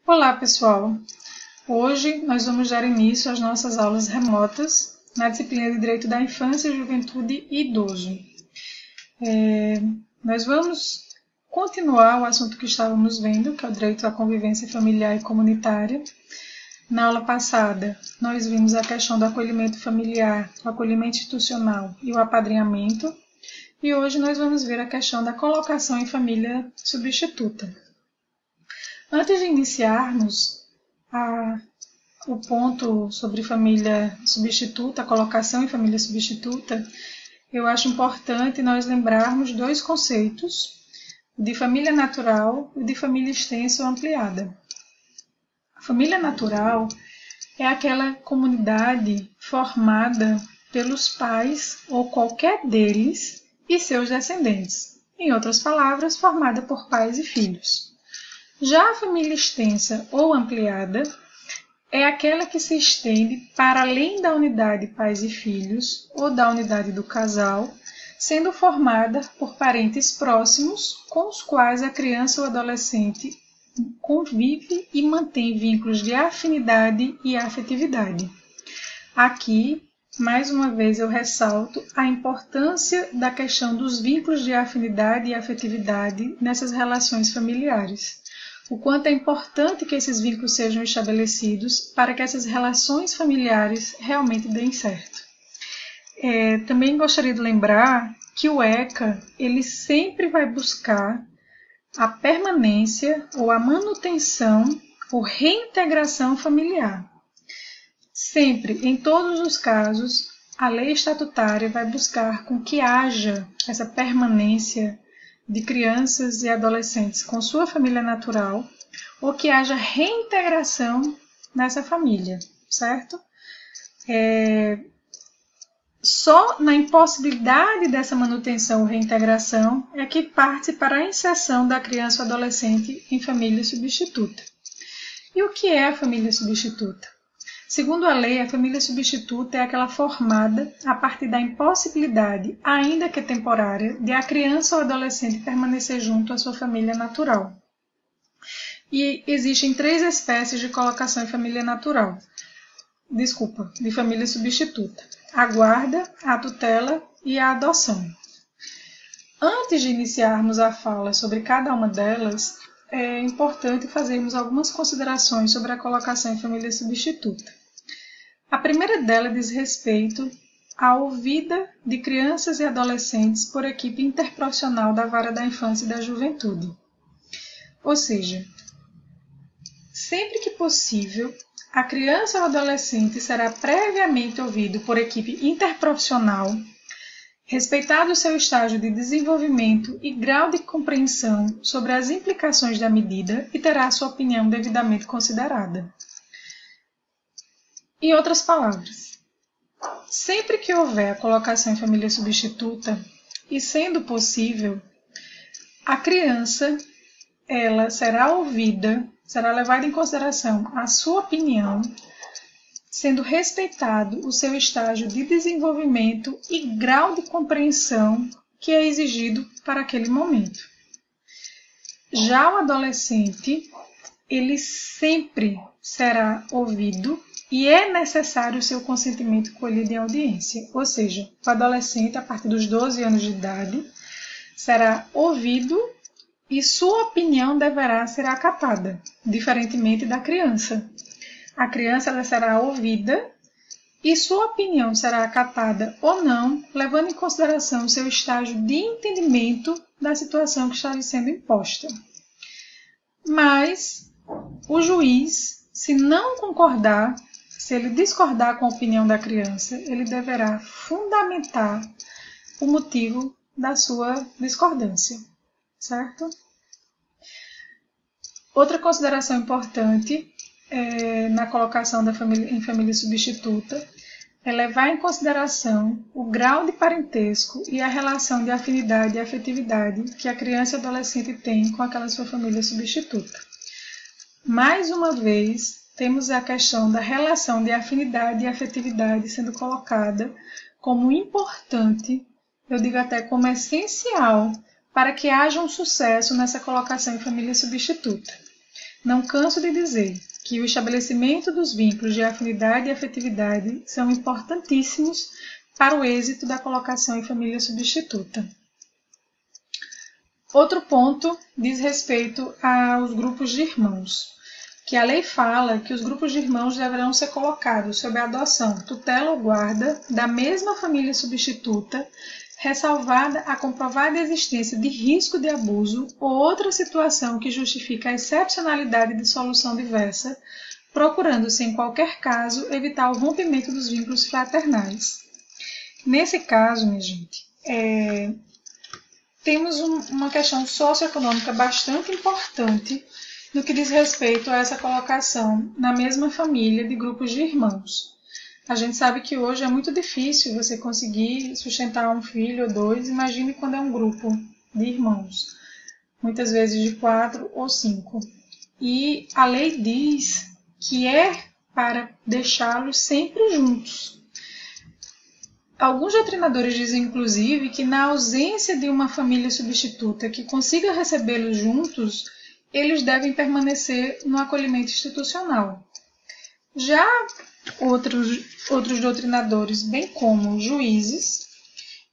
Olá, pessoal! Hoje nós vamos dar início às nossas aulas remotas na disciplina de Direito da Infância, Juventude e Idoso. Nós vamos continuar o assunto que estávamos vendo, que é o direito à convivência familiar e comunitária. Na aula passada, nós vimos a questão do acolhimento familiar, o acolhimento institucional e o apadrinhamento. E hoje nós vamos ver a questão da colocação em família substituta. Antes de iniciarmos o ponto sobre família substituta, a colocação em família substituta, eu acho importante nós lembrarmos dois conceitos, o de família natural e o de família extensa ou ampliada. A família natural é aquela comunidade formada pelos pais ou qualquer deles e seus descendentes. Em outras palavras, formada por pais e filhos. Já a família extensa ou ampliada é aquela que se estende para além da unidade pais e filhos ou da unidade do casal, sendo formada por parentes próximos com os quais a criança ou adolescente convive e mantém vínculos de afinidade e afetividade. Aqui, mais uma vez, eu ressalto a importância da questão dos vínculos de afinidade e afetividade nessas relações familiares. O quanto é importante que esses vínculos sejam estabelecidos para que essas relações familiares realmente deem certo. Também gostaria de lembrar que o ECA ele sempre vai buscar a permanência ou a manutenção ou reintegração familiar. Sempre, em todos os casos, a lei estatutária vai buscar com que haja essa permanência de crianças e adolescentes com sua família natural ou que haja reintegração nessa família, certo? Só na impossibilidade dessa manutenção ou reintegração é que parte para a inserção da criança ou adolescente em família substituta. E o que é a família substituta? Segundo a lei, a família substituta é aquela formada a partir da impossibilidade, ainda que temporária, de a criança ou adolescente permanecer junto à sua família natural. E existem três espécies de colocação em família natural. De família substituta. A guarda, a tutela e a adoção. Antes de iniciarmos a fala sobre cada uma delas, é importante fazermos algumas considerações sobre a colocação em família substituta. A primeira delas diz respeito à ouvida de crianças e adolescentes por equipe interprofissional da Vara da Infância e da Juventude. Ou seja, sempre que possível, a criança ou adolescente será previamente ouvido por equipe interprofissional, respeitado o seu estágio de desenvolvimento e grau de compreensão sobre as implicações da medida e terá sua opinião devidamente considerada. Em outras palavras, sempre que houver a colocação em família substituta, e sendo possível, a criança ela será ouvida, será levada em consideração a sua opinião, sendo respeitado o seu estágio de desenvolvimento e grau de compreensão que é exigido para aquele momento. Já o adolescente, ele sempre será ouvido e é necessário o seu consentimento colhido em audiência, ou seja, o adolescente, a partir dos 12 anos de idade, será ouvido e sua opinião deverá ser acatada, diferentemente da criança. A criança ela será ouvida e sua opinião será acatada ou não, levando em consideração o seu estágio de entendimento da situação que está lhe sendo imposta. Mas o juiz, se não concordar, se ele discordar com a opinião da criança, ele deverá fundamentar o motivo da sua discordância, certo? Outra consideração importante na colocação da família em família substituta é levar em consideração o grau de parentesco e a relação de afinidade e afetividade que a criança e adolescente tem com aquela sua família substituta. Mais uma vez, temos a questão da relação de afinidade e afetividade sendo colocada como importante, eu digo até como essencial, para que haja um sucesso nessa colocação em família substituta. não canso de dizer que o estabelecimento dos vínculos de afinidade e afetividade são importantíssimos para o êxito da colocação em família substituta. Outro ponto diz respeito aos grupos de irmãos, que a lei fala que os grupos de irmãos deverão ser colocados sob a adoção, tutela ou guarda da mesma família substituta, ressalvada a comprovada existência de risco de abuso ou outra situação que justifica a excepcionalidade de solução diversa, procurando-se em qualquer caso evitar o rompimento dos vínculos fraternais. Nesse caso, minha gente, temos uma questão socioeconômica bastante importante no que diz respeito a essa colocação na mesma família de grupos de irmãos. A gente sabe que hoje é muito difícil você conseguir sustentar um filho ou dois, imagine quando é um grupo de irmãos, muitas vezes de 4 ou 5. E a lei diz que é para deixá-los sempre juntos. Alguns doutrinadores dizem, inclusive, que na ausência de uma família substituta que consiga recebê-los juntos, eles devem permanecer no acolhimento institucional. Já outros doutrinadores, bem como juízes,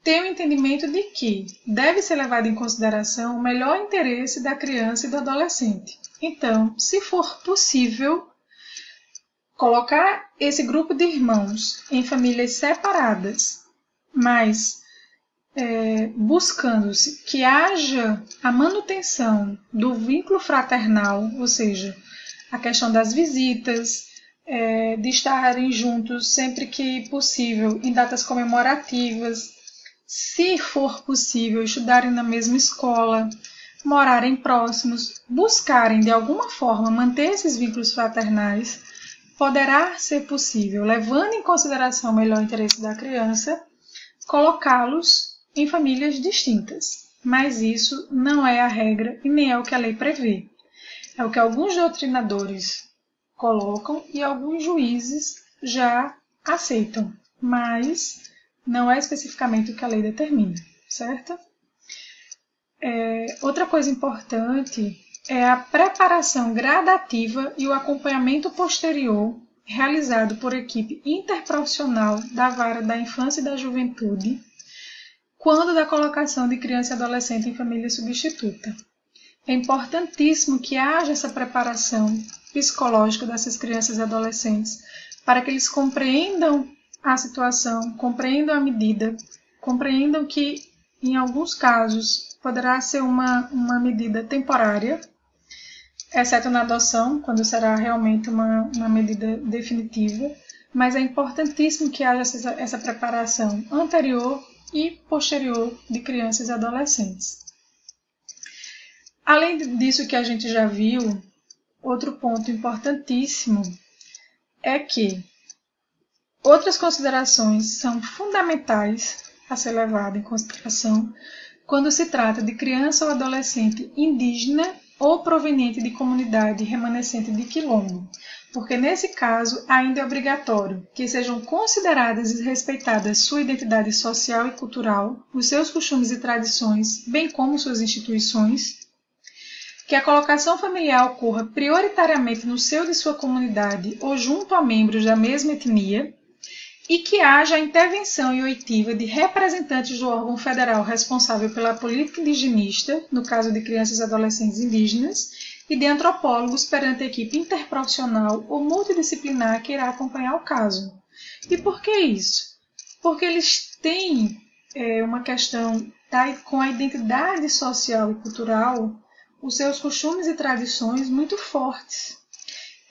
têm o entendimento de que deve ser levado em consideração o melhor interesse da criança e do adolescente. Então, se for possível, colocar esse grupo de irmãos em famílias separadas, mas buscando-se que haja a manutenção do vínculo fraternal, ou seja, a questão das visitas, de estarem juntos sempre que possível em datas comemorativas, se for possível estudarem na mesma escola, morarem próximos, buscarem de alguma forma manter esses vínculos fraternais, poderá ser possível, levando em consideração o melhor interesse da criança, colocá-los em famílias distintas. Mas isso não é a regra e nem é o que a lei prevê. É o que alguns doutrinadores colocam e alguns juízes já aceitam, mas não é especificamente o que a lei determina, certo? Outra coisa importante é a preparação gradativa e o acompanhamento posterior realizado por equipe interprofissional da Vara da Infância e da Juventude quando da colocação de criança e adolescente em família substituta. É importantíssimo que haja essa preparação psicológica dessas crianças e adolescentes para que eles compreendam a situação, compreendam a medida, compreendam que, em alguns casos, poderá ser uma medida temporária, exceto na adoção, quando será realmente uma medida definitiva, mas é importantíssimo que haja essa preparação anterior e posterior de crianças e adolescentes. Além disso que a gente já viu, outro ponto importantíssimo é que outras considerações são fundamentais a ser levadas em consideração quando se trata de criança ou adolescente indígena ou proveniente de comunidade remanescente de quilombo, porque nesse caso ainda é obrigatório que sejam consideradas e respeitadas sua identidade social e cultural, os seus costumes e tradições, bem como suas instituições, que a colocação familiar ocorra prioritariamente no seio de sua comunidade ou junto a membros da mesma etnia, e que haja a intervenção e oitiva de representantes do órgão federal responsável pela política indigenista, no caso de crianças e adolescentes indígenas, e de antropólogos perante a equipe interprofissional ou multidisciplinar que irá acompanhar o caso. E por que isso? Porque eles têm uma questão com a identidade social e cultural, os seus costumes e tradições muito fortes.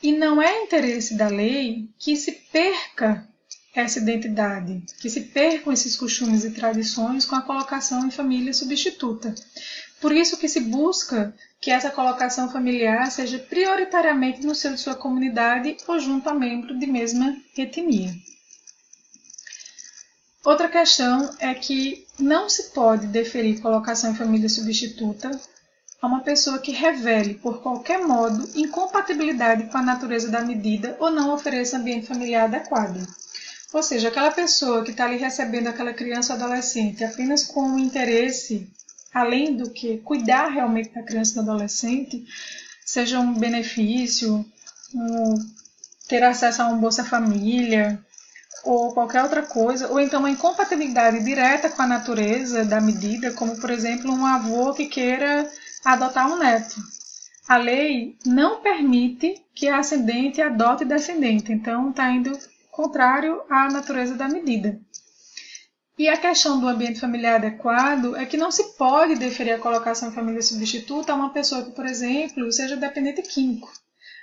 E não é interesse da lei que se perca essa identidade, que se percam esses costumes e tradições com a colocação em família substituta. Por isso que se busca que essa colocação familiar seja prioritariamente no seio de sua comunidade ou junto a membro de mesma etnia. Outra questão é que não se pode deferir colocação em família substituta a uma pessoa que revele, por qualquer modo, incompatibilidade com a natureza da medida ou não ofereça ambiente familiar adequado. Ou seja, aquela pessoa que está ali recebendo aquela criança ou adolescente apenas com um interesse, além do que cuidar realmente da criança e do adolescente, seja um benefício, ter acesso a um Bolsa Família, ou qualquer outra coisa, ou então uma incompatibilidade direta com a natureza da medida, como, por exemplo, um avô que queira adotar um neto. A lei não permite que a ascendente adote descendente, então está indo contrário à natureza da medida. E a questão do ambiente familiar adequado é que não se pode deferir a colocação em família substituta a uma pessoa que, por exemplo, seja dependente químico.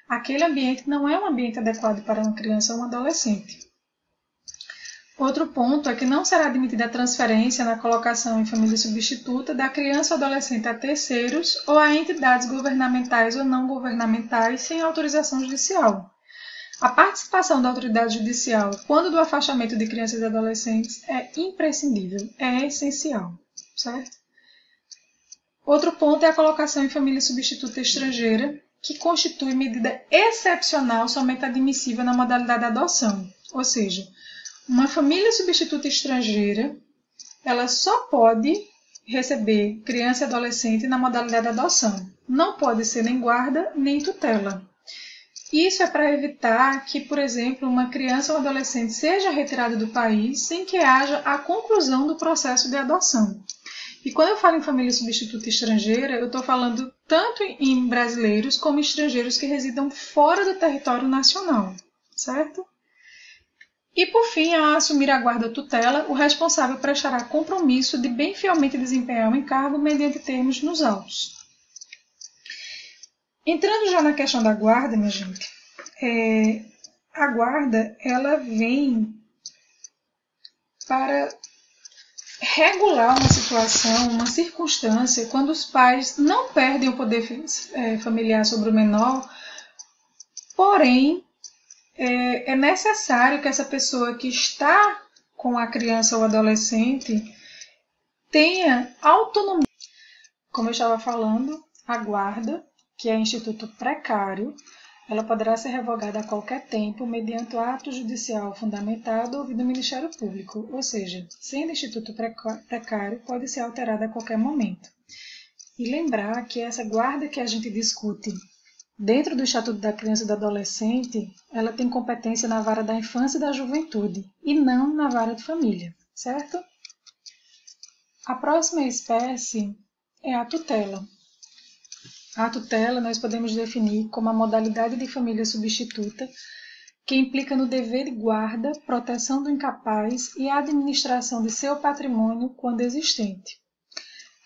Aquele ambiente não é um ambiente adequado para uma criança ou um adolescente. Outro ponto é que não será admitida a transferência na colocação em família substituta da criança ou adolescente a terceiros ou a entidades governamentais ou não governamentais sem autorização judicial. A participação da autoridade judicial quando do afastamento de crianças e adolescentes é imprescindível, é essencial, certo? Outro ponto é a colocação em família substituta estrangeira, que constitui medida excepcional somente admissível na modalidade de adoção, ou seja, uma família substituta estrangeira, ela só pode receber criança e adolescente na modalidade de adoção. Não pode ser nem guarda, nem tutela. Isso é para evitar que, por exemplo, uma criança ou adolescente seja retirada do país sem que haja a conclusão do processo de adoção. E quando eu falo em família substituta estrangeira, eu estou falando tanto em brasileiros como estrangeiros que residam fora do território nacional, certo? E, por fim, ao assumir a guarda ou tutela, o responsável prestará compromisso de bem fielmente desempenhar o encargo mediante termos nos autos. Entrando já na questão da guarda, minha gente, a guarda ela vem para regular uma situação, uma circunstância, quando os pais não perdem o poder familiar sobre o menor, porém, é necessário que essa pessoa que está com a criança ou adolescente tenha autonomia. Como eu estava falando, a guarda, que é instituto precário, ela poderá ser revogada a qualquer tempo mediante ato judicial fundamentado ou do Ministério Público, ou seja, sendo instituto precário, pode ser alterada a qualquer momento. E lembrar que essa guarda que a gente discute dentro do Estatuto da Criança e do Adolescente, ela tem competência na vara da infância e da juventude, e não na vara de família, certo? A próxima espécie é a tutela. A tutela nós podemos definir como a modalidade de família substituta que implica no dever de guarda, proteção do incapaz e administração de seu patrimônio quando existente.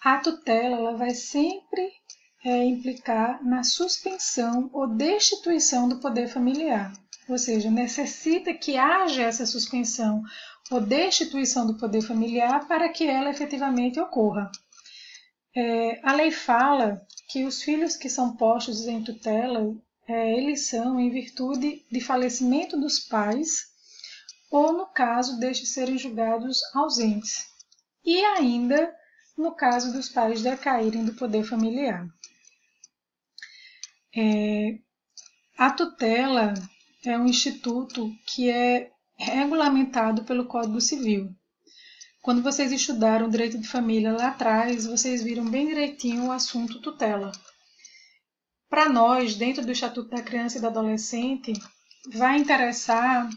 A tutela ela vai sempre implicar na suspensão ou destituição do poder familiar, ou seja, necessita que haja essa suspensão ou destituição do poder familiar para que ela efetivamente ocorra. A lei fala que os filhos que são postos em tutela, eles são em virtude de falecimento dos pais ou no caso destes serem julgados ausentes, e ainda no caso dos pais decaírem do poder familiar. A tutela é um instituto que é regulamentado pelo Código Civil. Quando vocês estudaram direito de família lá atrás, vocês viram bem direitinho o assunto tutela. Para nós, dentro do Estatuto da Criança e do Adolescente, vai interessar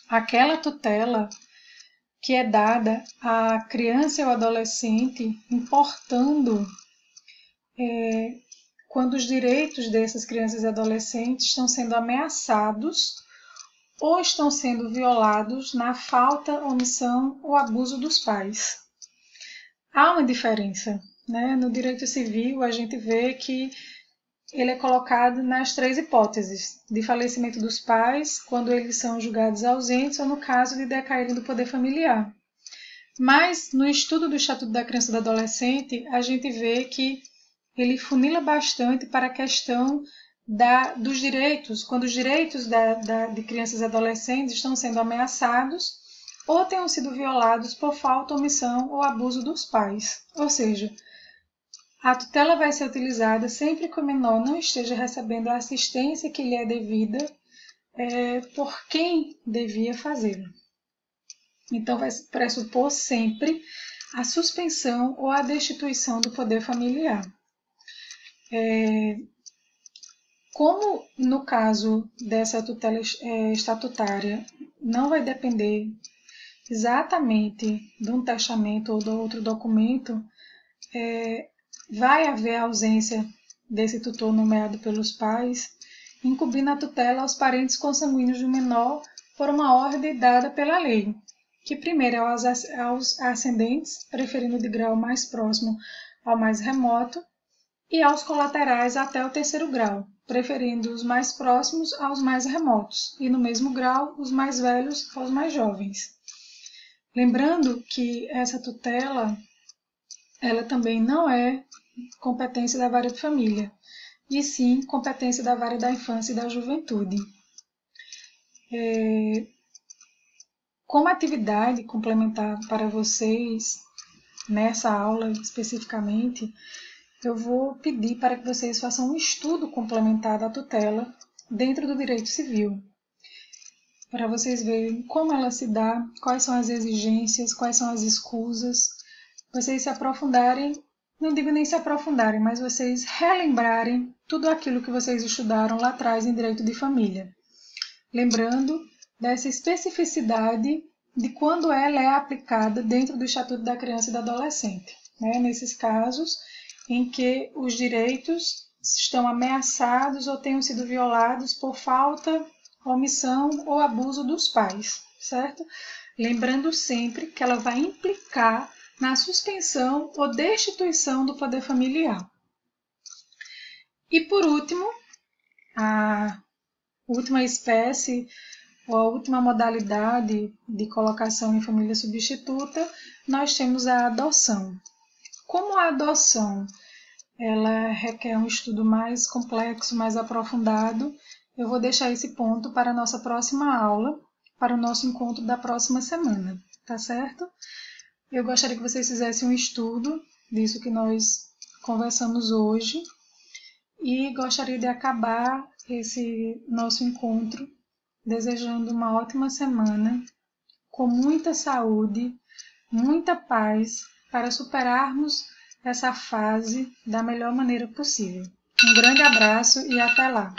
aquela tutela que é dada à criança ou adolescente, importando quando os direitos dessas crianças e adolescentes estão sendo ameaçados ou estão sendo violados na falta, omissão ou abuso dos pais. Há uma diferença, né? No direito civil, a gente vê que ele é colocado nas três hipóteses, de falecimento dos pais, quando eles são julgados ausentes, ou no caso de decaírem do poder familiar. Mas, no estudo do Estatuto da Criança e do Adolescente, a gente vê que ele funila bastante para a questão dos direitos, quando os direitos de crianças e adolescentes estão sendo ameaçados ou tenham sido violados por falta, omissão ou abuso dos pais. Ou seja, a tutela vai ser utilizada sempre que o menor não esteja recebendo a assistência que lhe é devida por quem devia fazê-lo. Então, vai pressupor sempre a suspensão ou a destituição do poder familiar. Como no caso dessa tutela estatutária não vai depender exatamente de um testamento ou de outro documento, vai haver ausência desse tutor nomeado pelos pais, incumbindo a tutela aos parentes consanguíneos do menor por uma ordem dada pela lei, que primeiro é aos ascendentes, preferindo de grau mais próximo ao mais remoto, e aos colaterais até o terceiro grau, preferindo os mais próximos aos mais remotos, e no mesmo grau os mais velhos aos mais jovens. Lembrando que essa tutela, ela também não é competência da vara de família, e sim competência da vara da infância e da juventude. Como atividade complementar para vocês, nessa aula especificamente, eu vou pedir para que vocês façam um estudo complementar da tutela dentro do direito civil, para vocês verem como ela se dá, quais são as exigências, quais são as escusas, vocês se aprofundarem, não digo nem se aprofundarem, mas vocês relembrarem tudo aquilo que vocês estudaram lá atrás em direito de família. Lembrando dessa especificidade de quando ela é aplicada dentro do Estatuto da Criança e do Adolescente, né? Nesses casos em que os direitos estão ameaçados ou tenham sido violados por falta, omissão ou abuso dos pais, certo? Lembrando sempre que ela vai implicar na suspensão ou destituição do poder familiar. E por último, a última espécie ou a última modalidade de colocação em família substituta, nós temos a adoção. Como a adoção ela requer um estudo mais complexo, mais aprofundado, eu vou deixar esse ponto para a nossa próxima aula, para o nosso encontro da próxima semana, tá certo? Eu gostaria que vocês fizessem um estudo disso que nós conversamos hoje e gostaria de acabar esse nosso encontro desejando uma ótima semana, com muita saúde, muita paz, para superarmos essa fase da melhor maneira possível. Um grande abraço e até lá!